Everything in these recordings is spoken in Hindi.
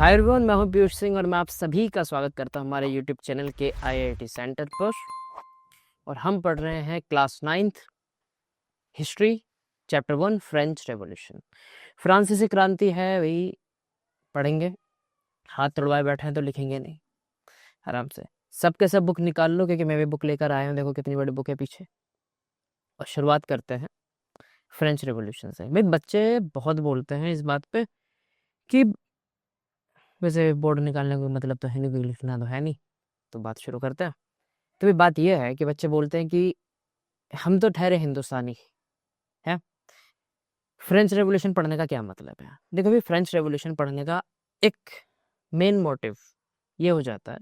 हाय एवरीवन, मैं हूं पीयूष सिंह और मैं आप सभी का स्वागत करता हूं हमारे यूट्यूब चैनल के आईआईटी सेंटर पर। और हम पढ़ रहे हैं class 9th history chapter 1 French revolution. फ्रांसीसी क्रांति है, वही पढ़ेंगे। हाथ तुड़वाए बैठे हैं तो लिखेंगे नहीं, आराम से सबके सब बुक निकाल लो, क्योंकि मैं भी बुक लेकर आया हूँ। देखो कितनी बड़ी बुक है पीछे। और शुरुआत करते हैं फ्रेंच रेवोल्यूशन से। भाई बच्चे बहुत बोलते हैं इस बात पे कि वैसे बोर्ड निकालने का मतलब तो है नहीं, कोई लिखना तो है नहीं, तो बात शुरू करते हैं। तो भी बात यह है कि बच्चे बोलते हैं कि हम तो ठहरे हिंदुस्तानी हैं, फ्रेंच रेवोल्यूशन पढ़ने का क्या मतलब है। देखो भी, फ्रेंच रेवोल्यूशन पढ़ने का एक मेन मोटिव ये हो जाता है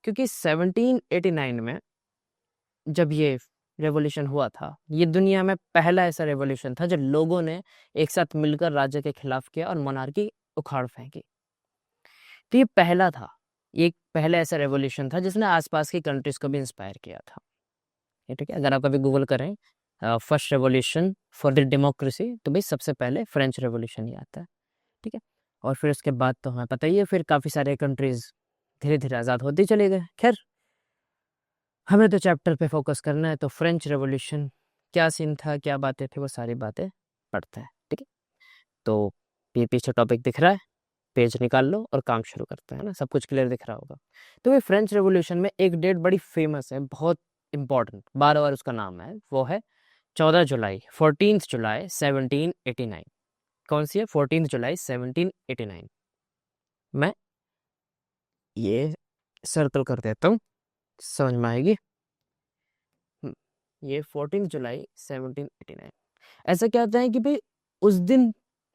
क्योंकि 1789 में जब ये रेवोल्यूशन हुआ था, ये दुनिया में पहला ऐसा रेवोल्यूशन था जब लोगों ने एक साथ मिलकर राज्य के खिलाफ किया और मोनार्की उखाड़ फेंकी। तो ये पहला था, ये पहला ऐसा रेवोल्यूशन था जिसने आसपास की कंट्रीज को भी इंस्पायर किया था। ये ठीक है, अगर आप कभी गूगल करें first revolution for the democracy, तो भाई सबसे पहले फ्रेंच रेवोल्यूशन ही आता है। ठीक है, और फिर उसके बाद तो हमें पता ही है, फिर काफ़ी सारे कंट्रीज धीरे धीरे आज़ाद होते चले गए। खैर, हमें तो चैप्टर पे फोकस करना है, तो फ्रेंच रेवोल्यूशन क्या सीन था, क्या बातें थी, वो सारी बातें पढ़ते हैं। ठीक है, तो ये पीछे टॉपिक दिख रहा है, पेज निकाल लो और काम शुरू करते हैं ना। सब कुछ क्लियर दिख रहा होगा। तो ये फ्रेंच रेवोल्यूशन में एक डेट बड़ी फेमस है, बहुत इंपॉर्टेंट, बार बार उसका नाम है, वो है 14 जुलाई, 14 जुलाई 1789। कौन सी है? 14 जुलाई 1789। मैं ये सर्कल कर देता हूँ, समझ में आएगी। ये 14 जुलाई 1789। ऐसा कहते हैं कि भाई उस दिन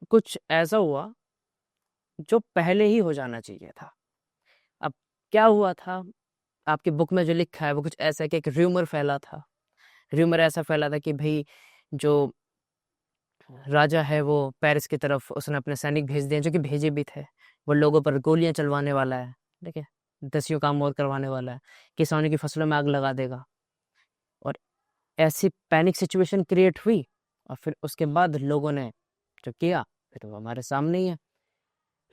कुछ ऐसा हुआ जो पहले ही हो जाना चाहिए था। अब क्या हुआ था, आपकी बुक में जो लिखा है वो कुछ ऐसा है कि एक र्यूमर फैला था। र्यूमर ऐसा फैला था कि भाई जो राजा है वो पेरिस की तरफ उसने अपने सैनिक भेज दिए, जो कि भेजे भी थे। वो लोगों पर गोलियां चलवाने वाला है, ठीक है, दसियों काम मौत करवाने वाला है, किसानों की फसलों में आग लगा देगा। और ऐसी पैनिक सिचुएशन क्रिएट हुई, और फिर उसके बाद लोगों ने जो किया फिर वो हमारे सामने ही है।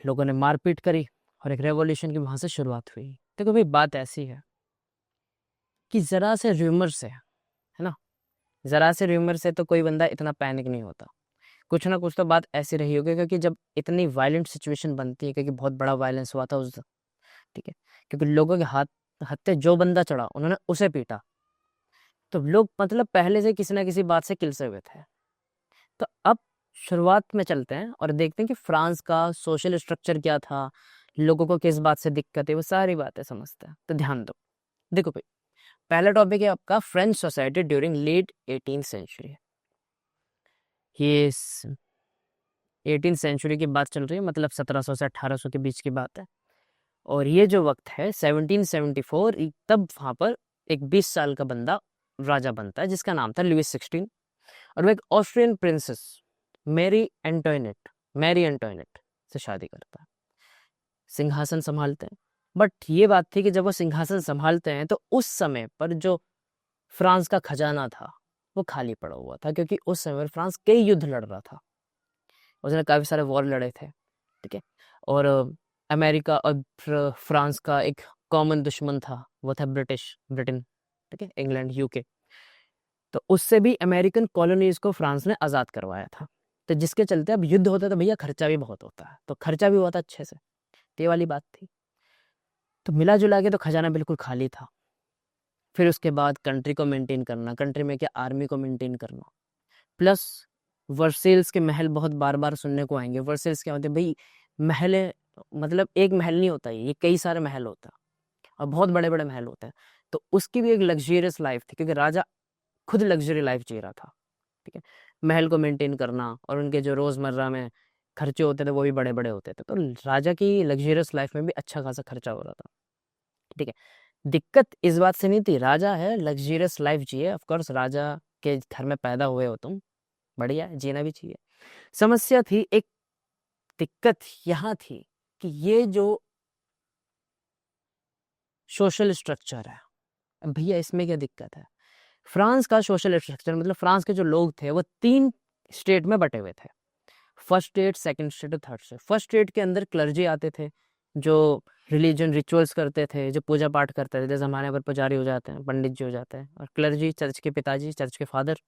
लोगों ने मारपीट करी और एक रेवोल्यूशन की वहां से शुरुआत हुई। देखो भाई, बात ऐसी है कि जरा से र्यूमर से, है ना, जरा से र्यूमर से तो कोई बंदा इतना पैनिक नहीं होता। कुछ ना कुछ तो बात ऐसी रही होगी, क्योंकि जब इतनी वायलेंट सिचुएशन बनती है, क्योंकि बहुत बड़ा वायलेंस हुआ था उस दिन, ठीक है, क्योंकि लोगों के हाथ हत्ते जो बंदा चढ़ा उन्होंने उसे पीटा। तो लोग मतलब पहले से किसी ना किसी बात से किलसे हुए थे। तो अब शुरुआत में चलते हैं और देखते हैं कि फ्रांस का सोशल स्ट्रक्चर क्या था, लोगों को किस बात से दिक्कत है, वो सारी बातें समझते हैं। तो ध्यान दो। देखो भाई, पहला टॉपिक है आपका French society during late 18th century. ये 18th सेंचुरी की बात चल रही है, मतलब 1700 से 1800 के बीच की बात है। और ये जो वक्त है 1774, तब वहां पर एक 20 साल का बंदा राजा बनता है जिसका नाम था लुइस 16। और वो एक ऑस्ट्रियन प्रिंसेस मैरी एंटोइनेट से शादी करता है, सिंहासन संभालते हैं। बट ये बात थी कि जब वो सिंहासन संभालते हैं तो उस समय पर जो फ्रांस का खजाना था वो खाली पड़ा हुआ था, क्योंकि उस समय फ्रांस कई युद्ध लड़ रहा था, उसने काफी सारे वॉर लड़े थे। ठीक है, और अमेरिका और फ्रांस का एक कॉमन दुश्मन था, वो था ब्रिटेन, ठीक है, इंग्लैंड, यूके। तो उससे भी अमेरिकन कॉलोनीज को फ्रांस ने आज़ाद करवाया था। तो जिसके चलते अब युद्ध होता है तो भैया खर्चा भी बहुत होता है, तो खर्चा भी हुआ था अच्छे से, तो ये वाली बात थी। तो मिला जुला के तो खजाना बिल्कुल खाली था। फिर उसके बाद कंट्री को मेंटेन करना, कंट्री में क्या, आर्मी को मेंटेन करना, प्लस वर्सेल्स के महल बहुत बार बार सुनने को आएंगे। वर्सेल्स क्या होते हैं भाई? महल है, मतलब एक महल नहीं होता, ये कई सारे महल होता है और बहुत बड़े बड़े महल होते हैं। तो उसकी भी एक लग्जरियस लाइफ थी, क्योंकि राजा खुद लग्जरी लाइफ जी रहा था। ठीक है, महल को मेंटेन करना और उनके जो रोजमर्रा में खर्चे होते थे वो भी बड़े बड़े होते थे। तो राजा की लग्जरियस लाइफ में भी अच्छा खासा खर्चा हो रहा था। ठीक है, दिक्कत इस बात से नहीं थी, राजा है, लग्जरियस लाइफ जिए, ऑफ कोर्स राजा के घर में पैदा हुए हो तुम, बढ़िया है, जीना भी चाहिए। समस्या थी, एक दिक्कत यहाँ थी कि ये जो सोशल स्ट्रक्चर है, अब भैया इसमें क्या दिक्कत है? फ्रांस का सोशल स्ट्रक्चर, मतलब फ्रांस के जो लोग थे वो 3 स्टेट में बटे हुए थे, फर्स्ट स्टेट, सेकंड स्टेट और थर्ड स्टेट। फर्स्ट स्टेट के अंदर क्लर्जी आते थे, जो रिलीजन रिचुअल्स करते थे, जो पूजा पाठ करते थे, जैसे हमारे यहाँ पर पुजारी हो जाते हैं, पंडित जी हो जाते हैं, और क्लर्जी चर्च के पिताजी, चर्च के फादर।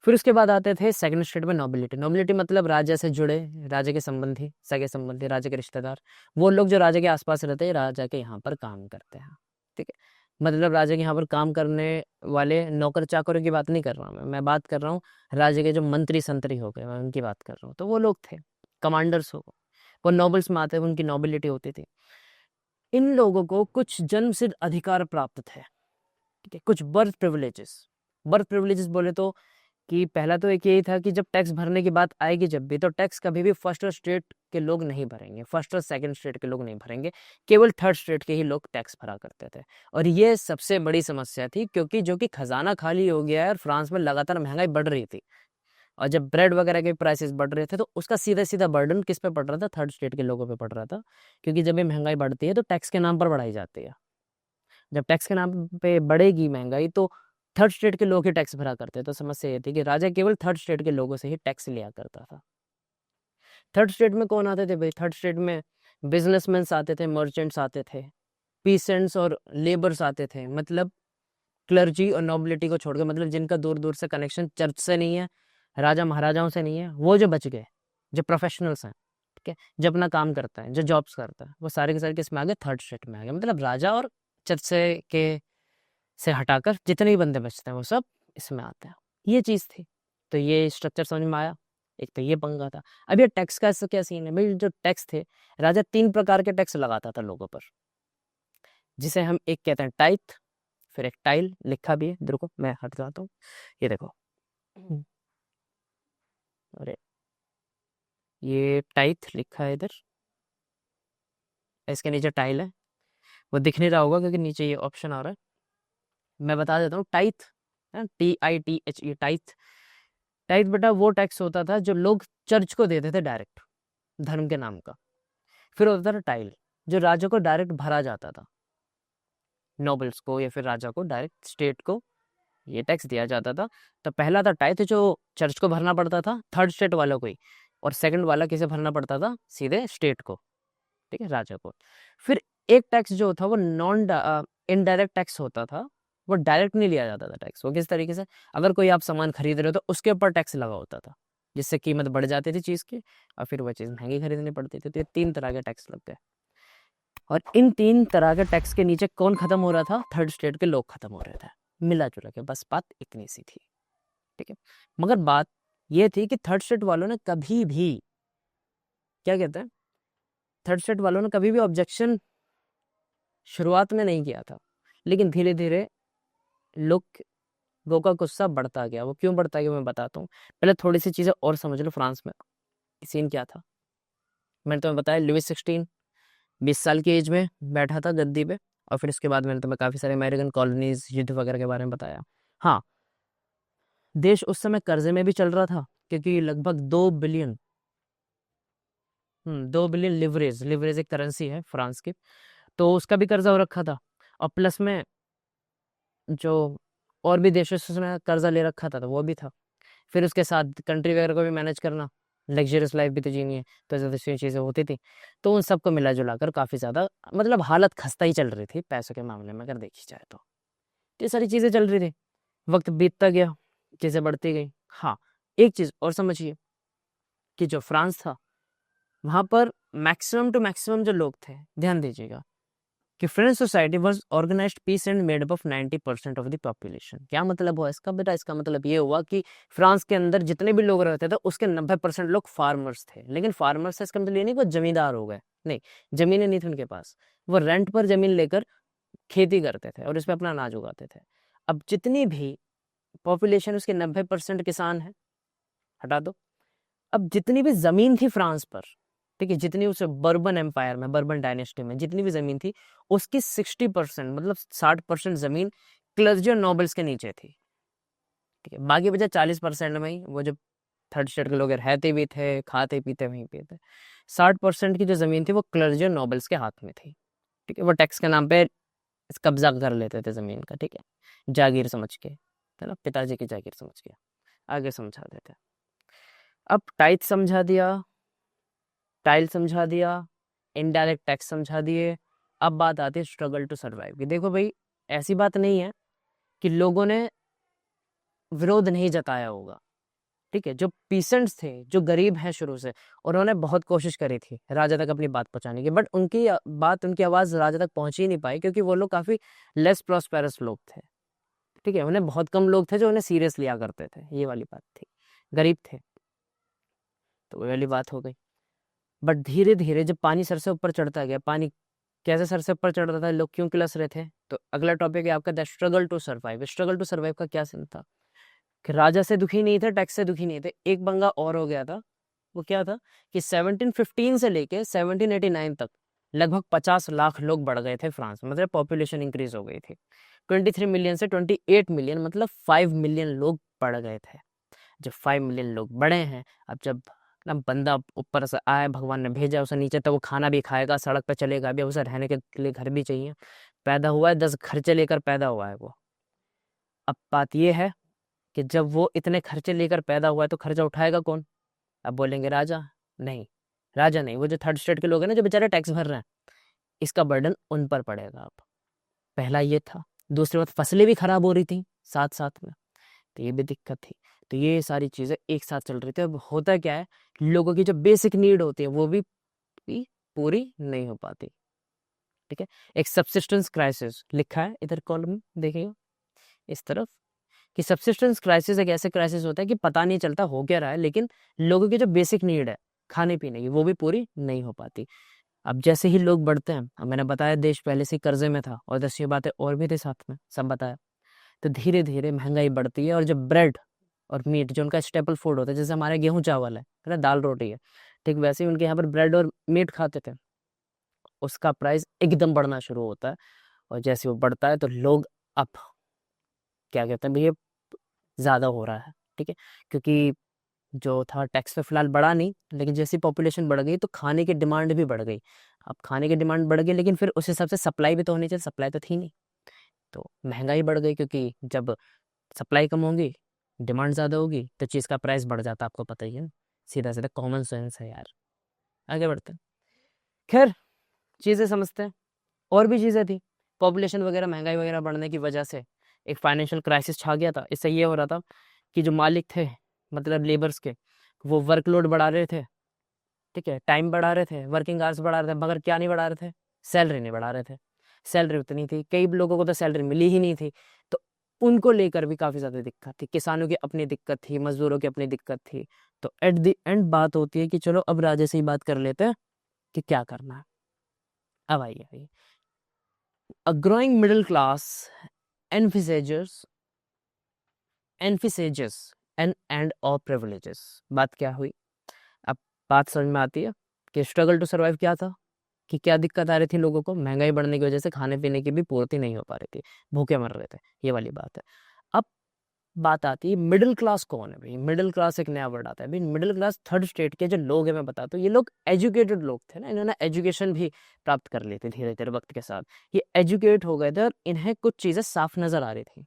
फिर उसके बाद आते थे सेकंड स्टेट में नोबिलिटी। नोबिलिटी मतलब राजा से जुड़े, राजा के संबंधी, सगे संबंधी, राजा के रिश्तेदार, वो लोग जो राजा के आसपास रहते हैं, राजा के यहाँ पर काम करते हैं। ठीक है, मतलब राजा के यहाँ पर काम करने वाले नौकर चाकरों की बात नहीं कर रहा हूँ मैं बात कर रहा हूँ राजा के जो मंत्री संतरी हो गए, मैं उनकी बात कर रहा हूँ। तो वो लोग थे, कमांडर्स हो, वो नोबल्स में आते हैं, उनकी नोबिलिटी होती थी। इन लोगों को कुछ जन्म सिद्ध अधिकार प्राप्त थे। ठीक है, कुछ बर्थ प्रिविलेजेस। बर्थ प्रिविलेजेस बोले तो कि पहला तो एक यही था कि जब टैक्स भरने की बात आएगी जब भी, तो टैक्स कभी भी फर्स्ट और स्टेट के लोग नहीं भरेंगे, फर्स्ट और सेकंड स्टेट के लोग नहीं भरेंगे, केवल थर्ड स्टेट के ही लोग टैक्स भरा करते थे। और ये सबसे बड़ी समस्या थी, क्योंकि जो कि खजाना खाली हो गया है और फ्रांस में लगातार महंगाई बढ़ रही थी, और जब ब्रेड वगैरह के प्राइसेस बढ़ रहे थे, तो उसका सीधा सीधा बर्डन किस पे पड़ रहा था? थर्ड स्टेट के लोगों पे पड़ रहा था। क्योंकि जब ये महंगाई बढ़ती है तो टैक्स के नाम पर बढ़ाई जाती है। जब टैक्स के नाम पे बढ़ेगी महंगाई, तो थर्ड स्टेट के लोग ही टैक्स भरा करते। तो समस्या ये थी कि राजा केवल थर्ड स्टेट के लोगों से ही टैक्स लिया करता था। थर्ड स्टेट में कौन आते थे भाई? थर्ड स्टेट में बिजनेसमैन आते थे, मर्चेंट्स आते थे, पीसेंट्स और लेबर्स आते थे। मतलब क्लर्जी और नोबिलिटी को छोड़कर, मतलब जिनका दूर दूर से कनेक्शन चर्च से नहीं है, राजा महाराजाओं से नहीं है, वो जो बच गए, जो प्रोफेशनल्स हैं, ठीक है, जो अपना काम करता है, जो जॉब्स करता है, वो सारे के सारे किस में आ गए? थर्ड स्टेट में आ गए। मतलब राजा और चर्च से हटाकर जितने भी बंदे बचते हैं वो सब इसमें आते हैं। ये चीज़ थी। तो ये स्ट्रक्चर समझ में आया। एक तो ये पंगा था। अब ये टैक्स का ऐसा क्या सीन है भाई? जो टैक्स थे, राजा 3 प्रकार के टैक्स लगाता था लोगों पर, जिसे हम एक कहते हैं टाइथ, फिर एक टाइल, लिखा भी है, देखो मैं हट जाता हूँ, ये देखो, अरे ये टाइथ लिखा है इधर, इसके नीचे टाइल है, वो दिख नहीं रहा होगा क्योंकि नीचे ये ऑप्शन आ रहा है। मैं बता देता हूँ, टाइथ, TITHE, टाइथ। टाइथ बेटा वो टैक्स होता था जो लोग चर्च को देते थे डायरेक्ट, धर्म के नाम का। फिर होता था टाइल, जो राजा को डायरेक्ट भरा जाता था, नोबल्स को या फिर राजा को डायरेक्ट स्टेट को ये टैक्स दिया जाता था। तो पहला था टाइथ, जो चर्च को भरना पड़ता था, थर्ड स्टेट वालों को ही, और सेकंड वाला किसे भरना पड़ता था? सीधे स्टेट को, ठीक है, राजा को। फिर एक टैक्स जो था वो नॉन इनडायरेक्ट टैक्स होता था। वो डायरेक्ट नहीं लिया जाता था टैक्स। वो किस तरीके से? अगर कोई आप सामान खरीद रहे हो तो उसके ऊपर टैक्स लगा होता था, जिससे कीमत बढ़ जाती थी चीज़ की, और फिर वह चीज़ महंगी खरीदनी पड़ती थी। तो ये 3 तरह के टैक्स लग गए। और इन 3 तरह के टैक्स के नीचे कौन खत्म हो रहा था? थर्ड स्टेट के लोग खत्म हो रहे थे, मिला जुला के। बस बात इतनी सी थी, ठीक है। मगर बात ये थी कि थर्ड स्टेट वालों ने कभी भी, क्या कहते हैं, थर्ड स्टेट वालों ने कभी भी ऑब्जेक्शन शुरुआत में नहीं किया था, लेकिन धीरे धीरे लोगों का गुस्सा बढ़ता गया। वो क्यों बढ़ता गया मैं बताता हूँ। पहले थोड़ी सी चीज़ें और समझ लो। फ्रांस में सीन क्या था, मैंने तुम्हें बताया, लुइस 16 20 साल की एज में बैठा था गद्दी पे। और फिर उसके बाद मैंने तुम्हें काफ़ी सारे अमेरिकन कॉलोनीज, युद्ध वगैरह के बारे में बताया। हाँ, देश उस समय कर्जे में भी चल रहा था, क्योंकि लगभग 2 बिलियन, 2 बिलियन लिवरेज एक करेंसी है फ्रांस की, तो उसका भी कर्जा हो रखा था। और प्लस में जो और भी देशों से उसने कर्जा ले रखा था, तो वो भी था। फिर उसके साथ कंट्री वगैरह को भी मैनेज करना, लग्जरियस लाइफ भी तो जीनी है, तो ऐसी चीज़ें होती थी। तो उन सबको मिला जुला कर काफ़ी ज़्यादा, मतलब हालत खस्ता ही चल रही थी पैसों के मामले में, अगर देखी जाए तो। ये सारी चीज़ें चल रही थी, वक्त बीतता गया, चीज़ें बढ़ती गई। हाँ, एक चीज़ और समझिए कि जो फ्रांस था, वहाँ पर मैक्सिमम टू मैक्सिमम जो लोग थे, ध्यान दीजिएगा कि French society was organized peace and made up of 90% of the population. क्या मतलब हुआ इसका बेटा? इसका मतलब ये हुआ कि फ्रांस के अंदर जितने भी लोग रहते थे, उसके 90% लोग फार्मर्स थे। लेकिन फार्मर्स से इसका मतलब ये नहीं वो जमींदार हो गए, नहीं, जमीनें नहीं थी उनके पास, वो रेंट पर जमीन लेकर खेती करते थे और इस पर अपना अनाज उगाते थे। अब जितनी भी पॉपुलेशन, उसके 90% किसान है, हटा दो। अब जितनी भी जमीन थी फ्रांस पर, ठीक है, जितनी उस बर्बन एम्पायर में, बर्बन डायनेस्टी में जितनी भी जमीन थी, उसकी 60%, मतलब 60% जमीन क्लर्जी और नोबल्स के नीचे थी, ठीक है। बाकी बचा 40% में ही वो जो थर्ड स्टेट के लोग रहते भी थे, खाते पीते वहीं पे थे। 60% की जो जमीन थी वो क्लर्जी और नोबल्स के हाथ में थी, ठीक है। वो टैक्स के नाम पे कब्जा कर लेते थे जमीन का, ठीक है, जागीर समझ के, है ना, पिताजी की जागीर समझ के आगे समझा देते। अब टाइथ समझा दिया, टाइल समझा दिया, इनडायरेक्ट टैक्स समझा दिए। अब बात आती है स्ट्रगल टू सर्वाइव की। देखो भाई, ऐसी बात नहीं है कि लोगों ने विरोध नहीं जताया होगा, ठीक है। जो पीसेंट्स थे, जो गरीब हैं शुरू से, उन्होंने बहुत कोशिश करी थी राजा तक अपनी बात पहुंचाने की, बट उनकी बात, उनकी आवाज राजा तक पहुंच ही नहीं पाई, क्योंकि वो लोग काफी लेस प्रॉस्पेरस लोग थे, ठीक है। उन्हें बहुत कम लोग थे जो उन्हें सीरियस लिया करते थे, ये वाली बात थी। गरीब थे, तो वो वाली बात हो गई। बट धीरे धीरे जब पानी सर से ऊपर चढ़ता गया, पानी कैसे सर से ऊपर चढ़ रहा था, लोग क्यों किलस रहे थे, तो अगला टॉपिक है आपका the struggle to survive. Struggle to survive का क्या सीन था कि राजा से दुखी नहीं थे, टैक्स से दुखी नहीं थे, एक पंगा और हो गया था। वो क्या था कि 1715 से लेके 1789 तक लगभग 50 लाख लोग बढ़ गए थे फ्रांस में, मतलब पॉपुलेशन इंक्रीज हो गई थी। 23 मिलियन से 28 मिलियन, मतलब 5 मिलियन लोग बढ़ गए थे। जब 5 मिलियन लोग बढ़े हैं, अब जब ना बंदा ऊपर से आए, भगवान ने भेजा उसे नीचे, तो वो खाना भी खाएगा, सड़क पे चलेगा भी, उसे रहने के लिए घर भी चाहिए। पैदा हुआ है 10 खर्चे लेकर पैदा हुआ है वो। अब बात ये है कि जब वो इतने खर्चे लेकर पैदा हुआ है तो खर्चा उठाएगा कौन? अब बोलेंगे राजा। नहीं, राजा नहीं, वो जो थर्ड स्टेट के लोग हैं ना, जो बेचारे टैक्स भर रहे हैं, इसका बर्डन उन पर पड़ेगा। अब पहला ये था। दूसरी बात, फसलें भी खराब हो रही थी साथ साथ में, तो ये भी दिक्कत थी। तो ये सारी चीजें एक साथ चल रही थी। अब होता क्या है, लोगों की जो बेसिक नीड होती है वो भी पूरी नहीं हो पाती, ठीक है। एक सबसिस्टेंस क्राइसिस लिखा है इधर कॉलम में, देखिएगा इस तरफ, कि सबसिस्टेंस क्राइसिस एक ऐसे क्राइसिस होता है कि पता नहीं चलता हो क्या रहा है, लेकिन लोगों की जो बेसिक नीड है खाने पीने की, वो भी पूरी नहीं हो पाती। अब जैसे ही लोग बढ़ते हैं, अब मैंने बताया देश पहले से ही कर्जे में था, और 10 बातें और भी थे साथ में, सब बताया। तो धीरे धीरे महंगाई बढ़ती है, और जब ब्रेड और मीट, जो उनका स्टेपल फूड होता है, जैसे हमारे गेहूं चावल है ना, दाल रोटी है, ठीक वैसे ही उनके यहाँ पर ब्रेड और मीट खाते थे, उसका प्राइस एकदम बढ़ना शुरू होता है। और जैसे वो बढ़ता है तो लोग अब क्या कहते हैं भैया, ज़्यादा हो रहा है, ठीक है। क्योंकि जो था टैक्स पे फिलहाल बढ़ा नहीं, लेकिन जैसी पॉपुलेशन बढ़ गई तो खाने की डिमांड भी बढ़ गई। अब खाने की डिमांड बढ़ गई, लेकिन फिर उस हिसाब से सप्लाई भी तो होनी चाहिए, सप्लाई तो थी नहीं, तो महंगाई बढ़ गई। क्योंकि जब सप्लाई कम होगी, डिमांड ज़्यादा होगी, तो चीज़ का प्राइस बढ़ जाता है, आपको पता ही है। सीधा सीधा कॉमन सेंस है यार। आगे बढ़ते हैं। खैर, चीज़ें समझते हैं। और भी चीज़ें थी, पॉपुलेशन वगैरह, महंगाई वगैरह बढ़ने की वजह से एक फाइनेंशियल क्राइसिस छा गया था। इससे ये हो रहा था कि जो मालिक थे, मतलब लेबर्स के, वो वर्कलोड बढ़ा रहे थे, ठीक है, टाइम बढ़ा रहे थे, वर्किंग आवर्स बढ़ा रहे थे, मगर क्या नहीं बढ़ा रहे थे? सैलरी नहीं बढ़ा रहे थे। सैलरी उतनी थी, कई लोगों को तो सैलरी मिली ही नहीं थी, तो उनको लेकर भी काफ़ी ज़्यादा दिक्कत थी। किसानों की अपनी दिक्कत थी, मजदूरों की अपनी दिक्कत थी। तो एट द एंड बात होती है कि चलो अब राजा से ही बात कर लेते हैं कि क्या करना है। अब आइए, A growing middle class envisages and or privileges। बात क्या हुई? अब बात समझ में आती है कि स्ट्रगल टू सर्वाइव क्या था, कि क्या दिक्कत आ रही थी लोगों को, महंगाई बढ़ने की वजह से खाने पीने की भी पूर्ति नहीं हो पा रही थी, भूखे मर रहे थे, ये वाली बात है। अब बात आती है मिडिल क्लास कौन है भाई? मिडिल क्लास एक नया वर्ड आता है भाई। मिडिल क्लास थर्ड स्टेट के जो लोग हैं, मैं बताता हूँ, ये लोग एजुकेटेड लोग थे ना, इन्होंने एजुकेशन भी प्राप्त कर ली थी धीरे धीरे वक्त के साथ। ये एजुकेट हो गए थे, और इन्हें कुछ चीज़ें साफ नजर आ रही थी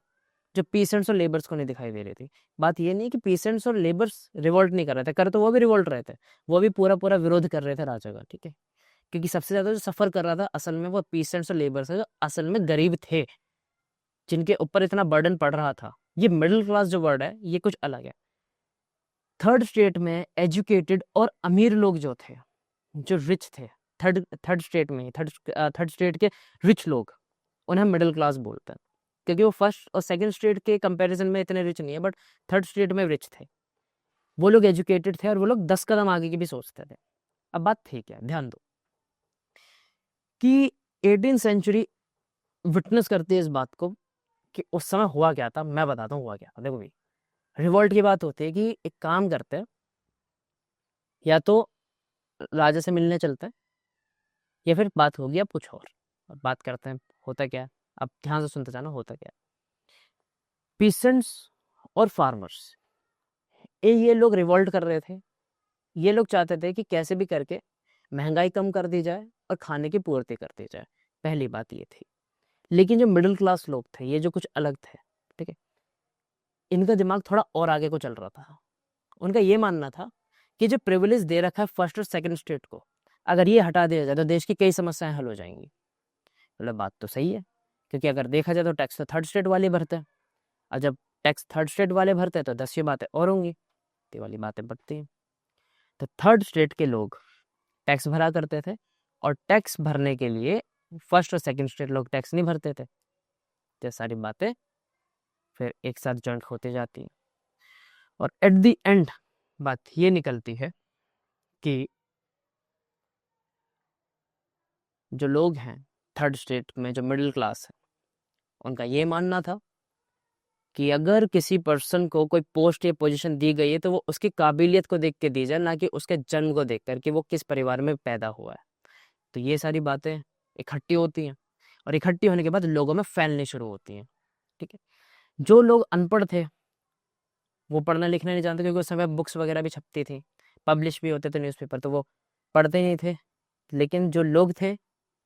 जो पीसेंट्स और लेबर्स को नहीं दिखाई दे रही थी। बात ये नहीं कि पीसेंट्स और लेबर्स रिवोल्ट नहीं कर रहे थे, कर तो वो भी रिवोल्ट रहे थे, वो भी पूरा पूरा विरोध कर रहे थे राजा का, ठीक है। क्योंकि सबसे ज्यादा जो सफर कर रहा था असल में वो पीसेंट्स और लेबर्स है, जो असल में गरीब थे, जिनके ऊपर इतना बर्डन पड़ रहा था। ये मिडिल क्लास जो वर्ड है, ये कुछ अलग है। थर्ड स्टेट में एजुकेटेड और अमीर लोग जो थे, जो रिच थे, थर्ड थर्ड स्टेट में, थर्ड स्टेट के रिच लोग, उन्हें मिडिल क्लास बोलते हैं। क्योंकि वो फर्स्ट और सेकंड स्टेट के कंपैरिजन में इतने रिच नहीं है, बट थर्ड स्टेट में रिच थे। वो लोग एजुकेटेड थे, और वो लोग 10 कदम आगे की भी सोचते थे। अब बात ठीक है, ध्यान दो कि 18 सेंचुरी विटनेस करती है इस बात को कि उस समय हुआ क्या था। मैं बताता हूँ हुआ क्या था। देखो भाई, रिवॉल्ट की बात होती है कि एक काम करते हैं, या तो राजा से मिलने चलते हैं, या फिर बात होगी अब कुछ और बात करते हैं। होता क्या है, अब ध्यान से सुनते जाना, होता क्या है। पीसेंट्स और फार्मर्स, ये लोग रिवॉल्ट कर रहे थे। ये लोग चाहते थे कि कैसे भी करके महंगाई कम कर दी जाए और खाने की पूर्ति कर दी जाए। पहली बात ये थी। लेकिन जो मिडिल क्लास लोग थे, ये जो कुछ अलग थे, ठीक है, इनका दिमाग थोड़ा और आगे को चल रहा था। उनका ये मानना था कि जो प्रिविलेज दे रखा है फर्स्ट और सेकंड स्टेट को, अगर ये हटा दिया जाए तो देश की कई समस्याएं हल हो जाएंगी। मतलब बात तो सही है, क्योंकि अगर देखा जाए तो टैक्स तो थर्ड स्टेट वाले भरते हैं, और जब टैक्स थर्ड स्टेट वाले भरते हैं तो 10 ये बातें और होंगी, ये वाली बातें बढ़ती हैं। तो थर्ड स्टेट के लोग टैक्स भरा करते थे, और टैक्स भरने के लिए फर्स्ट और सेकंड स्टेट लोग टैक्स नहीं भरते थे। ये सारी बातें फिर एक साथ जॉइंट होते जाती हैं, और एट द एंड बात ये निकलती है कि जो लोग हैं थर्ड स्टेट में, जो मिडिल क्लास है, उनका ये मानना था कि अगर किसी पर्सन को कोई पोस्ट या पोजीशन दी गई है तो वो उसकी काबिलियत को देख के दी जाए, ना कि उसके जन्म को देख कर कि वो किस परिवार में पैदा हुआ है। तो ये सारी बातें इकट्ठी होती हैं, और इकट्ठी होने के बाद लोगों में फैलनी शुरू होती हैं। ठीक है, जो लोग अनपढ़ थे वो पढ़ना लिखना नहीं जानते, क्योंकि उस समय बुक्स वगैरह भी छपती थी, पब्लिश भी होते थे न्यूज़पेपर, तो वो पढ़ते नहीं थे। लेकिन जो लोग थे,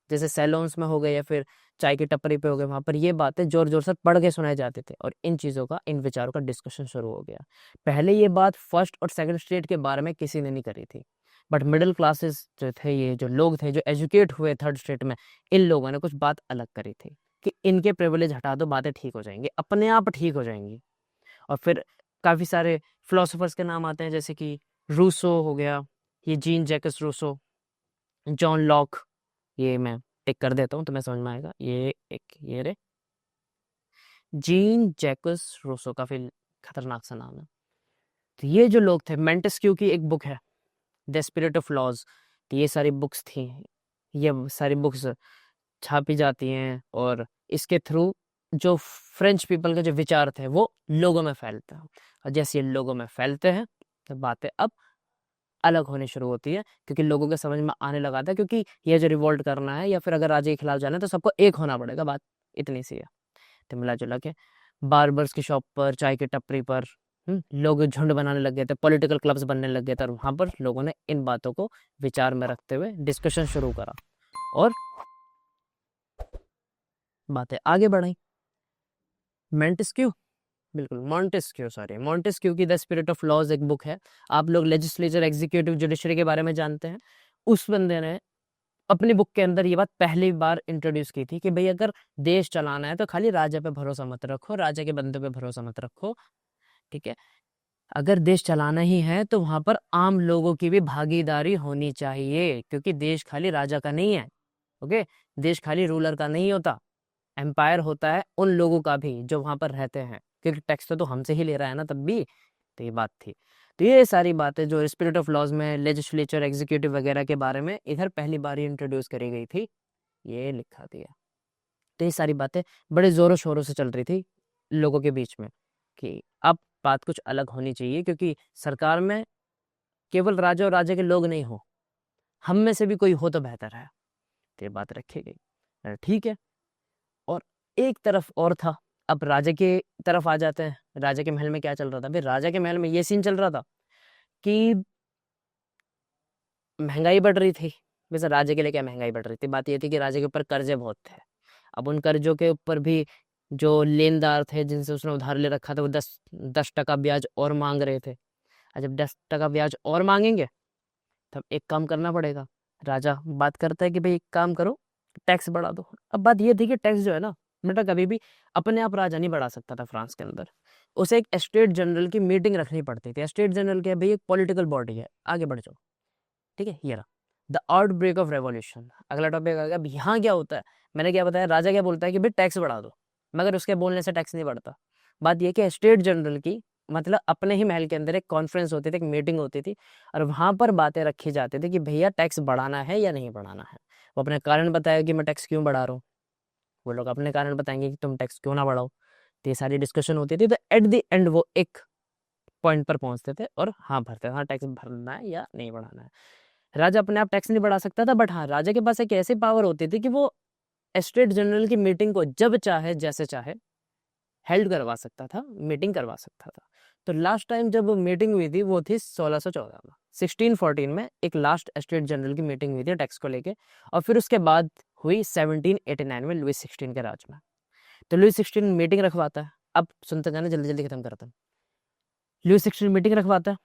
जैसे सैलून्स में हो गए या फिर चाय की टपरी पे हो गए, वहाँ पर ये बातें जोर जोर से पढ़ के सुनाए जाते थे, और इन चीज़ों का, इन विचारों का डिस्कशन शुरू हो गया। पहले ये बात फर्स्ट और सेकंड स्टेट के बारे में किसी ने नहीं करी थी, बट मिडिल क्लासेस जो थे, ये जो लोग थे जो एजुकेट हुए थर्ड स्टेट में, इन लोगों ने कुछ बात अलग करी थी कि इनके प्रिविलेज हटा दो, बातें ठीक हो जाएंगी, अपने आप ठीक हो जाएंगी। और फिर काफ़ी सारे फिलोसोफर्स के नाम आते हैं, जैसे कि रूसो हो गया, ये Jean Jacques Rousseau, John Locke, ये मैं टिक कर देता हूँ तो मैं समझ में आएगा, ये एक ये रे, जीन जैकस रूसो, काफ़ी खतरनाक सा नाम है। तो ये जो लोग थे, मेंटेस्क्यू की एक बुक है द स्पिरिट ऑफ लॉज, तो ये सारी बुक्स थी, ये सारी बुक्स छापी जाती हैं, और इसके थ्रू जो फ्रेंच पीपल के जो विचार थे वो लोगों में फैलते हैं, और जैसे ये लोगों में फैलते हैं तो बातें अब अलग होनी शुरू होती है, क्योंकि लोगों के समझ में आने लगा था, क्योंकि ये जो रिवोल्ट करना है या फिर अगर राजे के खिलाफ जाना है तो सबको एक होना पड़ेगा, बात इतनी सी है। तो मिला जुला के बार्बर्स की शॉप पर, चाय की टपरी पर लोग झुंड बनाने लग गए थे, पॉलिटिकल क्लब्स बनने लग गए थे, और वहाँ पर लोगों ने इन बातों को विचार में रखते हुए डिस्कशन शुरू करा और बातें आगे बढ़ाई। मेंटेस्क्यू, बिल्कुल मॉन्टेस्क्यू, सॉरी मॉन्टेस्क्यू की द स्पिरिट ऑफ लॉज एक बुक है। आप लोग लेजिस्लेचर, एग्जीक्यूटिव, जुडिशरी के बारे में जानते हैं। उस बंदे ने अपनी बुक के अंदर ये बात पहली बार इंट्रोड्यूस की थी कि भाई अगर देश चलाना है तो खाली राजा पे भरोसा मत रखो, राजा के बंदे पे भरोसा मत रखो। ठीक है, अगर देश चलाना ही है तो वहां पर आम लोगों की भी भागीदारी होनी चाहिए, क्योंकि देश खाली राजा का नहीं है। ओके, देश खाली रूलर का नहीं होता, एम्पायर होता है उन लोगों का भी जो वहां पर रहते हैं, क्योंकि टैक्स तो हमसे ही ले रहा है ना तब भी। तो ये बात थी। तो ये सारी बातें जो स्पिरिट ऑफ लॉज में लेजिस्लेचर, एग्जीक्यूटिव वगैरह के बारे में इधर पहली बार ही इंट्रोड्यूस करी गई थी, ये लिखा दिया। तो ये सारी बातें बड़े जोरों शोरों से चल रही थी लोगों के बीच में कि अब बात कुछ अलग होनी चाहिए, क्योंकि सरकार में केवल राजा और राजा के लोग नहीं हो, हम में से भी कोई हो तो बेहतर है। तो ये बात रखी गई, ठीक है। और एक तरफ और था, अब राजा के तरफ आ जाते हैं। राजा के महल में क्या चल रहा था? भाई राजा के महल में ये सीन चल रहा था कि महंगाई बढ़ रही थी। वैसे राजा के लिए क्या महंगाई बढ़ रही थी, बात ये थी कि राजा के ऊपर कर्जे बहुत थे। अब उन कर्जों के ऊपर भी जो लेनदार थे जिनसे उसने उधार ले रखा था वो 10% ब्याज और मांग रहे थे। और जब 10% ब्याज और मांगेंगे तब एक काम करना पड़ेगा। राजा बात करता है कि भाई एक काम करो, टैक्स बढ़ा दो। अब बात ये थी कि टैक्स जो है ना बेटा, कभी भी अपने आप राजा नहीं बढ़ा सकता था फ्रांस के अंदर, उसे एक स्टेट जनरल की मीटिंग रखनी पड़ती थी। स्टेट जनरल क्या है भाई? एक पॉलिटिकल बॉडी है। आगे बढ़ जाओ, ठीक है। ये रहा the outbreak of revolution, अगला टॉपिक आ गया। अब यहाँ क्या होता है, मैंने क्या बताया, राजा क्या बोलता है कि भाई टैक्स बढ़ा दो, मगर उसके बोलने से टैक्स नहीं बढ़ता। बात यह कि स्टेट जनरल की मतलब अपने ही महल के अंदर एक कॉन्फ्रेंस होती थी, एक मीटिंग होती थी, और वहां पर बातें रखी जाती थी कि भैया टैक्स बढ़ाना है या नहीं बढ़ाना है। वो अपने कारण बताया कि मैं टैक्स क्यों बढ़ा रहा हूँ, वो लोग अपने कारण बताएंगे कि तुम टैक्स क्यों ना बढ़ाओ। तो ये सारी डिस्कशन होती थी। तो एट द एंड वो एक पॉइंट पर पहुंचते थे और हाँ भरते थे, हाँ टैक्स भरना है या नहीं बढ़ाना है। राजा अपने आप टैक्स नहीं बढ़ा सकता था, बट हाँ राजा के पास एक ऐसी पावर होती थी कि वो स्टेट जनरल की मीटिंग को जब चाहे जैसे चाहे हेल्ड करवा सकता था, मीटिंग करवा सकता था। तो लास्ट टाइम जब मीटिंग हुई थी वो थी 1614 में, 1614 में एक लास्ट स्टेट जनरल की मीटिंग हुई थी टैक्स को लेके, और फिर उसके बाद हुई 1789 में लुई 16 के राज में। तो लुई 16 मीटिंग रखवाता है। अब सुनते जाना, जल्दी जल्दी खत्म करता हूँ। लुई 16 मीटिंग रखवाता है,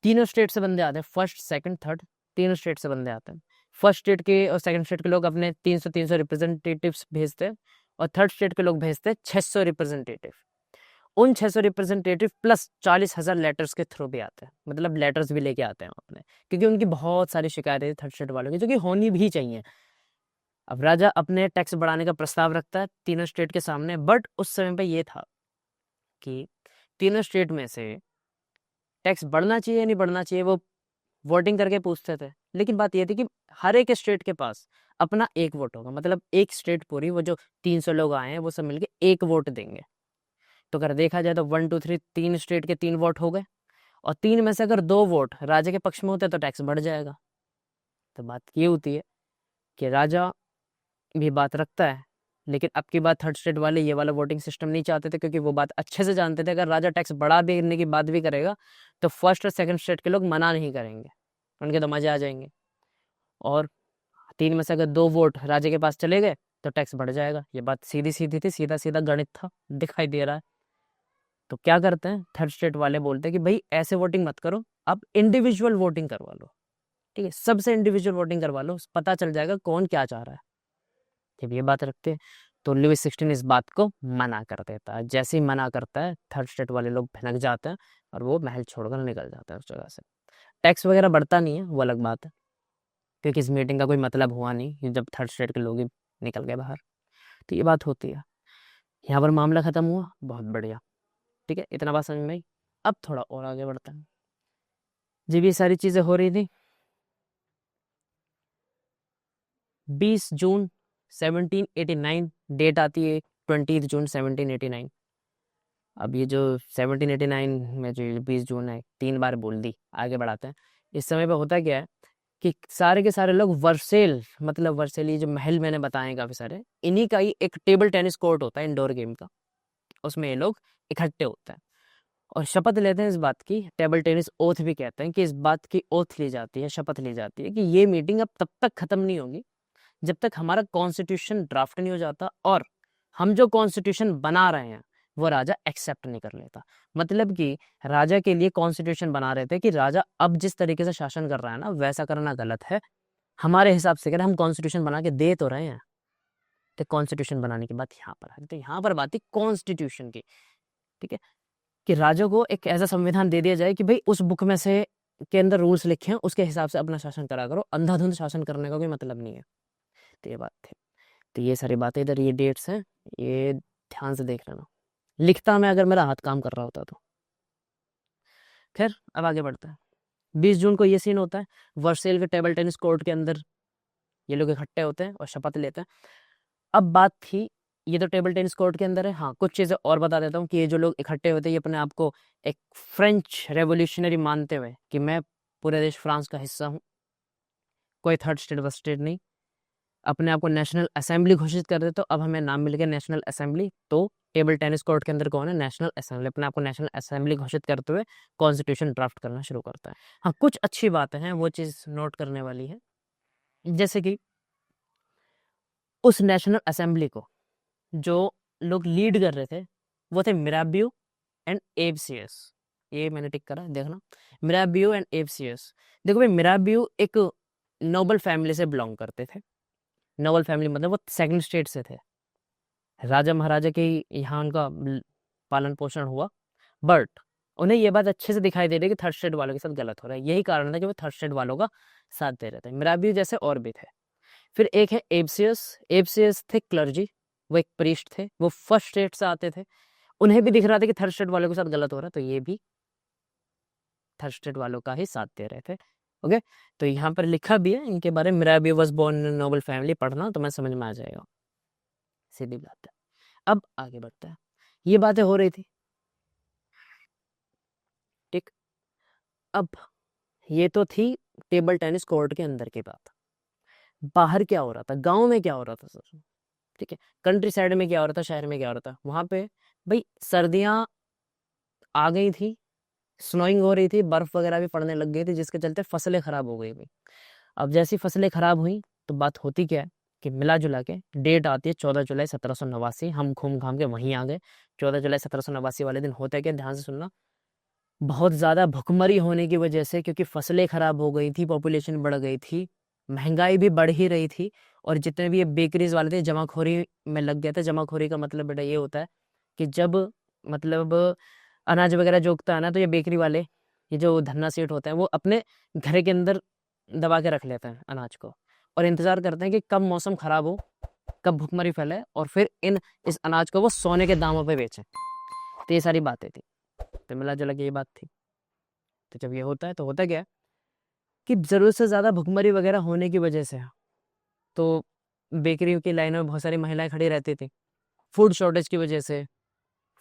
तीनों स्टेट से बंदे आते हैं, फर्स्ट, सेकंड, थर्ड, तीनों स्टेट से बंदे आते हैं। फर्स्ट स्टेट के और सेकंड स्टेट के लोग अपने 300 रिप्रेजेंटेटिव्स भेजते हैं, और थर्ड स्टेट के लोग भेजते हैं 600 रिप्रेजेंटेटिव। उन 600 रिप्रेजेंटेटिव प्लस 40,000 लेटर्स के थ्रू भी आते हैं, मतलब लेटर्स भी लेके आते हैं अपने, क्योंकि उनकी बहुत सारी शिकायतें थर्ड स्टेट वालों की, जो कि होनी भी चाहिए। अब राजा अपने टैक्स बढ़ाने का प्रस्ताव रखता है तीनों स्टेट के सामने, बट उस समय पे ये था कि तीनों स्टेट में से टैक्स बढ़ना चाहिए या नहीं बढ़ना चाहिए, वो वोटिंग करके पूछते थे। लेकिन बात ये थी कि हर एक स्टेट के पास अपना एक वोट होगा, मतलब एक स्टेट पूरी, वो जो 300 लोग आए हैं वो सब मिलके एक वोट देंगे। तो अगर देखा जाए तो 1 2 3 तीन स्टेट के 3 वोट हो गए, और 3 में से अगर 2 वोट राजा के पक्ष में होते तो टैक्स बढ़ जाएगा। तो बात ये होती है कि राजा भी बात रखता है, लेकिन अब की बात थर्ड स्टेट वाले ये वाला वोटिंग सिस्टम नहीं चाहते थे, क्योंकि वो बात अच्छे से जानते थे अगर राजा टैक्स बढ़ा देने की बात भी करेगा तो फर्स्ट और सेकंड स्टेट के लोग मना नहीं करेंगे, उनके तो मजे आ जाएंगे। और 3 में से अगर 2 वोट राजा के पास चले गए तो टैक्स बढ़ जाएगा। ये बात सीधी सीधी थी, सीधा सीधा गणित था, दिखाई दे रहा है। तो क्या करते हैं थर्ड स्टेट वाले, बोलते हैं कि भाई ऐसे वोटिंग मत करो, आप इंडिविजुअल वोटिंग करवा लो, ठीक है, सबसे इंडिविजुअल वोटिंग करवा लो, पता चल जाएगा कौन क्या चाह रहा है। जब ये बात रखते हैं तो लुईस 16 इस बात को मना कर देता है। जैसे ही मना करता है थर्ड स्टेट वाले लोग भनक जाते हैं और वो महल छोड़कर निकल जाता है उस जगह से। टैक्स वगैरह बढ़ता नहीं है, वो अलग बात है, क्योंकि इस मीटिंग का कोई मतलब हुआ नहीं जब थर्ड स्टेट के लोग ही निकल गए बाहर। तो ये बात होती है, यहाँ पर मामला खत्म हुआ, बहुत बढ़िया, ठीक है, इतना बात समझ में आई। अब थोड़ा और आगे बढ़ता है। जब ये सारी चीज़ें हो रही थी, 20 जून 1789 डेट आती है, 20 जून 1789। अब ये जो 1789 में जो 20 जून है, 3 बार बोल दी, आगे बढ़ाते हैं। इस समय पे होता क्या है कि सारे के सारे लोग वर्सेल, मतलब वर्सेल, ये जो महल मैंने बताए काफ़ी सारे, इन्हीं का ही एक टेबल टेनिस कोर्ट होता है इंडोर गेम का, उसमें ये लोग इकट्ठे होते हैं और शपथ लेते हैं इस बात की, टेबल टेनिस ओथ भी कहते हैं, कि इस बात की ओथ ली जाती है, शपथ ली जाती है कि ये मीटिंग अब तब तक खत्म नहीं होगी जब तक हमारा कॉन्स्टिट्यूशन ड्राफ्ट नहीं हो जाता, और हम जो कॉन्स्टिट्यूशन बना रहे हैं वो राजा एक्सेप्ट नहीं कर लेता। मतलब कि राजा के लिए कॉन्स्टिट्यूशन बना रहे थे कि राजा अब जिस तरीके से शासन कर रहा है ना, वैसा करना गलत है, हमारे हिसाब से, अगर हम कॉन्स्टिट्यूशन बना के दे तो रहे हैं। तो कॉन्स्टिट्यूशन बनाने की बात यहाँ पर है, तो यहाँ पर बात थी कॉन्स्टिट्यूशन की, ठीक है, कि राजा को एक ऐसा संविधान दे दिया जाए कि भाई उस बुक में से के अंदर रूल्स लिखे हैं, उसके हिसाब से अपना शासन करा करो, अंधाधुंध शासन करने का कोई मतलब नहीं है। तो ये बात थी। तो ये सारी बातें इधर, ये डेट्स हैं, ये ध्यान से देख लेना, लिखता मैं अगर मेरा हाथ काम कर रहा होता तो। खैर अब आगे बढ़ता है। 20 जून को ये सीन होता है, वर्सेल के टेबल टेनिस कोर्ट के अंदर ये लोग इकट्ठे होते हैं और शपथ लेते हैं। अब बात थी, ये तो टेबल टेनिस कोर्ट के अंदर है, हाँ कुछ चीज़ें और बता देता हूँ कि ये जो लोग इकट्ठे होते हैं ये अपने आप को एक फ्रेंच रेवोल्यूशनरी मानते हुए कि मैं पूरे देश फ्रांस का हिस्सा हूँ, कोई थर्ड स्टेट व स्टेट नहीं, अपने आप को नेशनल असेंबली घोषित कर देते, तो अब हमें नाम मिल गया नेशनल असेंबली। तो टेबल टेनिस कोर्ट के अंदर कौन है, नेशनल असेंबली, अपने आप को नेशनल असेंबली घोषित करते हुए कॉन्स्टिट्यूशन ड्राफ्ट करना शुरू करता है। हाँ कुछ अच्छी बातें हैं, वो चीज़ नोट करने वाली है, जैसे कि उस नेशनल असेंबली को जो लोग लीड कर रहे थे वो थे मिराबियो एंड एवसीएस। ये मैंने टिक करा, देखना, मिराबियो एंड एवसीएस। देखो भाई, मिराबियो एक नोबल फैमिली से बिलोंग करते थे, नोबल फैमिली मतलब वो सेकंड स्टेट से थे, राजा महाराजा के यहाँ उनका पालन पोषण हुआ, बट उन्हें ये बात अच्छे से दिखाई दे रही है कि थर्ड स्टेट वालों के साथ गलत हो रहा है, यही कारण था कि वो थर्ड स्टेट वालों का साथ दे रहे थे। मिराबियो जैसे और भी थे। फिर एक है एब्सियस, एब्सियस थे क्लर्जी, वो एक प्रीस्ट थे, वो फर्स्ट स्टेट से आते थे, उन्हें भी दिख रहा था कि थर्ड स्टेट वालों के साथ गलत हो रहा है, तो ये भी थर्ड स्टेट वालों का ही साथ दे रहे थे। ओके, तो यहाँ पर लिखा भी है इनके बारे में, Mirabeau was born in noble family, पढ़ना तो मैं समझ में आ जाएगा, सीधी बात है। अब आगे बढ़ता है, ये बातें हो रही थी, ठीक। अब ये तो थी टेबल टेनिस कोर्ट के अंदर की बात, बाहर क्या हो रहा था, गांव में क्या हो रहा था सर, ठीक है, कंट्री साइड में क्या हो रहा था, शहर में क्या हो रहा था। वहां पे भाई सर्दियां आ गई थी, स्नोइंग हो रही थी, बर्फ वगैरह भी पड़ने लग गई थी, जिसके चलते फसलें खराब हो गई भाई। अब जैसी फसलें खराब हुई तो बात होती क्या है कि मिला जुला के डेट आती है 14 जुलाई 1789, हम घूम घाम के वहीं आ गए। 14 जुलाई 1789 वाले दिन होता है क्या, ध्यान से सुनना, बहुत ज़्यादा भुखमरी होने की वजह से, क्योंकि फसलें ख़राब हो गई थी, पॉपुलेशन बढ़ गई थी, महंगाई भी बढ़ ही रही थी, और जितने भी ये बेकरीज़ वाले थे जमाखोरी में लग गए थे। जमाखोरी का मतलब बेटा ये होता है कि जब मतलब अनाज वगैरह जो उगता है ना, तो ये बेकरी वाले, ये जो धन्ना सेठ होते हैं, वो अपने घर के अंदर दबा के रख लेते हैं अनाज को, और इंतज़ार करते हैं कि कब मौसम ख़राब हो, कब भुखमरी फैले, और फिर इस अनाज को वो सोने के दामों पे बेचें। तो ये सारी बातें थी, तो मिला-जुला के ये बात थी। तो जब ये होता है तो होता क्या है कि ज़रूरत से ज़्यादा भुखमरी वगैरह होने की वजह से, तो बेकरियों की लाइनों में बहुत सारी महिलाएँ खड़ी रहती थी। फूड शॉर्टेज की वजह से,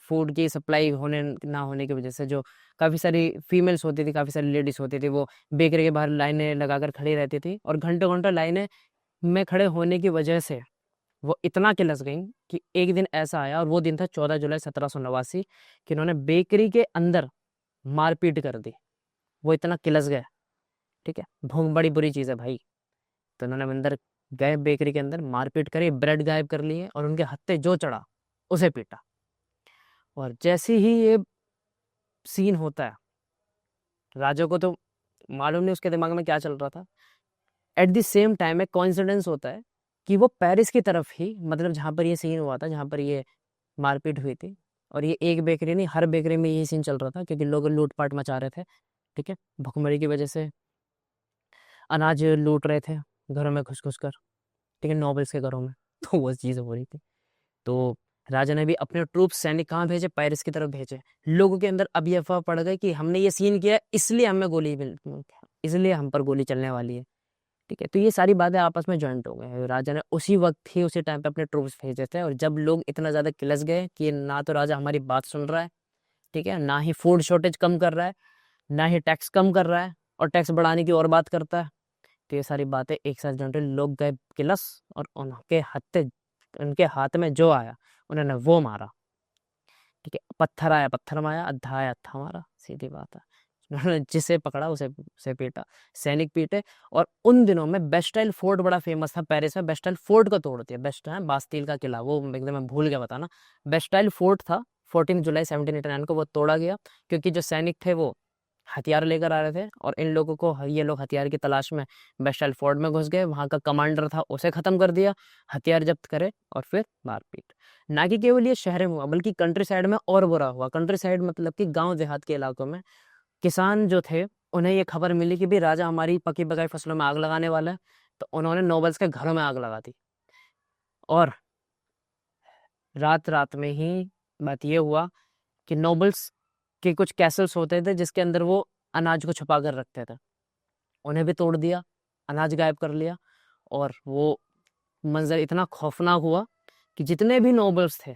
फूड की सप्लाई होने ना होने की वजह से, जो काफ़ी सारी फीमेल्स होती थी, काफ़ी सारी लेडीज़ होती थी, वो बेकरी के बाहर लाइनें लगाकर खड़ी रहती थी, और घंटों-घंटों लाइनें में खड़े होने की वजह से वो इतना किलस गईं कि एक दिन ऐसा आया, और वो दिन था 14 जुलाई 1789, कि उन्होंने बेकरी के अंदर मारपीट कर दी। वो इतना किलस गए, ठीक है? भूख बड़ी बुरी चीज़ है भाई। तो उन्होंने अंदर गए बेकरी के अंदर, मारपीट करी, ब्रेड गायब कर लिए, और उनके हत्थे जो चढ़ा उसे पीटा। और जैसे ही ये सीन होता है, राजा को तो मालूम नहीं उसके दिमाग में क्या चल रहा था। एट द सेम टाइम एक कोइंसिडेंस होता है कि वो पेरिस की तरफ ही, मतलब जहाँ पर ये सीन हुआ था, जहाँ पर ये मारपीट हुई थी, और ये एक बेकरी नहीं, हर बेकरी में यही सीन चल रहा था, क्योंकि लोग लूट-पाट मचा रहे थे, ठीक है? भुखमरी की वजह से अनाज लूट रहे थे घरों में घुस-घुस कर, ठीक है? नोबल्स के घरों में। तो वो चीज़ हो रही थी। तो राजा ने भी अपने ट्रूप्स, सैनिक कहाँ भेजे? पेरिस की तरफ भेजे। लोगों के अंदर अब ये अफ़वाह पड़ गई कि हमने ये सीन किया, इसलिए हमें गोली इसलिए हम पर गोली चलने वाली है, ठीक है? तो ये सारी बातें आपस में जॉइंट हो गए। राजा ने उसी वक़्त ही, उसी टाइम पे अपने ट्रूप्स भेजे थे, और जब लोग इतना ज़्यादा किलस गए कि ना तो राजा हमारी बात सुन रहा है, ठीक है? ना ही फूड शॉर्टेज कम कर रहा है, ना ही टैक्स कम कर रहा है, और टैक्स बढ़ाने की और बात करता है। तो ये सारी बातें एक साथ जॉइंट हुई, लोग गए किलस, और उनके हाथ में जो आया, उन्होंने वो मारा, ठीक है? पत्थर आया पत्थर मारा, अद्धा आया अद्धा मारा, सीधी बात है। उन्होंने जिसे पकड़ा उसे पीटा, सैनिक पीटे। और उन दिनों में बेस्टाइल फोर्ट बड़ा फेमस था पेरिस में, बेस्टाइल फोर्ट को तोड़ दिया। बास्टील का किला, वो एकदम मैं भूल गया बताना। बेस्टाइल फोर्ट था, 14 जुलाई 1789 को वो तोड़ा गया, क्योंकि जो सैनिक थे वो हथियार लेकर आ रहे थे, और इन लोगों को, ये लोग हथियार की तलाश में बेस्टाइल फोर्ट में घुस गए, वहाँ का कमांडर था उसे ख़त्म कर दिया, हथियार जब्त करे, और फिर मारपीट। ना कि केवल ये शहर में हुआ, बल्कि कंट्री साइड में और बुरा हुआ। कंट्री साइड मतलब कि गाँव देहात के इलाकों में किसान जो थे, उन्हें ये खबर मिली कि भई राजा हमारी पकी-पकाई फसलों में आग लगाने वाला है, तो उन्होंने नोबल्स के घरों में आग लगा दी। और रात-रात में ही बात ये हुआ कि नोबल्स के कुछ कैसल्स होते थे, जिसके अंदर वो अनाज को छुपा कर रखते थे। उन्हें भी तोड़ दिया, अनाज गायब कर लिया, और वो मंज़र इतना खौफ़नाक हुआ कि जितने भी नोबल्स थे,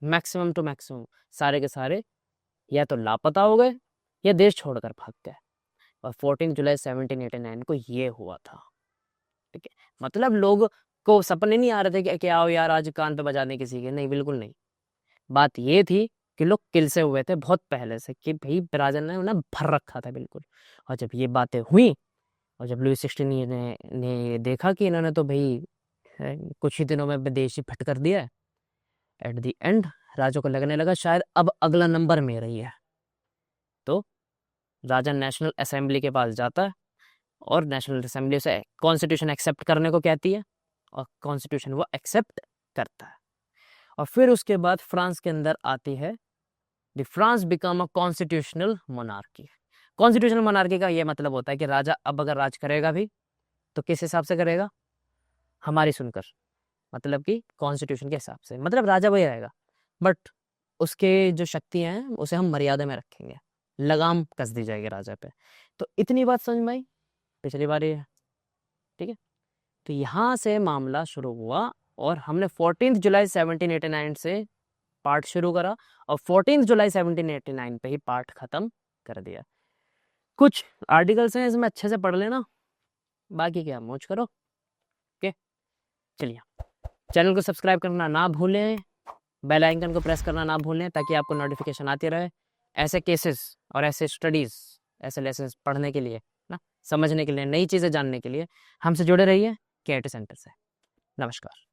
मैक्सिमम टू मैक्सिमम सारे के सारे या तो लापता हो गए, या देश छोड़कर भाग गए। और 14 जुलाई 1789 को ये हुआ था, ठीक है? मतलब लोग को सपने नहीं आ रहे थे कि आओ यार आज कान पे बजा दें किसी के, नहीं, बिल्कुल नहीं। बात ये थी कि लोग किलसे हुए थे बहुत पहले से, कि भई राजा ने उन्हें भर रखा था बिल्कुल। और जब ये बातें हुई, और जब लुई 16 ने देखा कि इन्होंने तो भई कुछ ही दिनों में विदेश ही फट कर दिया है, एट द एंड राजा को लगने लगा शायद अब अगला नंबर मेरा ही है। तो राजा नेशनल असेंबली के पास जाता है, और नेशनल असेंबली से कॉन्स्टिट्यूशन एक्सेप्ट करने को कहती है, और कॉन्स्टिट्यूशन वो एक्सेप्ट करता है। और फिर उसके बाद फ्रांस के अंदर आती है, the France become a constitutional monarchy. Constitutional monarchy का ये मतलब होता है कि राजा अब अगर राज करेगा भी, तो किस हिसाब से करेगा? हमारी सुनकर, मतलब कि कॉन्स्टिट्यूशन के हिसाब से, मतलब राजा वही रहेगा, बट उसके जो शक्तियाँ हैं उसे हम मर्यादा में रखेंगे, लगाम कस दी जाएगी राजा पे। तो इतनी बात समझ में आई पिछली बार ये, ठीक है? तो यहाँ से मामला शुरू हुआ, और हमने 14 जुलाई 1789 से पार्ट शुरू करा, और 14 जुलाई 1789 पे ही पार्ट खत्म कर दिया। कुछ आर्टिकल्स हैं इसमें, अच्छे से पढ़ लेना, बाकी क्या मौज करो। ओके, चलिए, चैनल को सब्सक्राइब करना ना भूलें, बेल आइकन को प्रेस करना ना भूलें, ताकि आपको नोटिफिकेशन आती रहे ऐसे केसेस और ऐसे स्टडीज़, ऐसे लेसन्स पढ़ने के लिए ना, समझने के लिए, नई चीज़ें जानने के लिए हमसे जुड़े रहिए KIT सेंटर से। नमस्कार।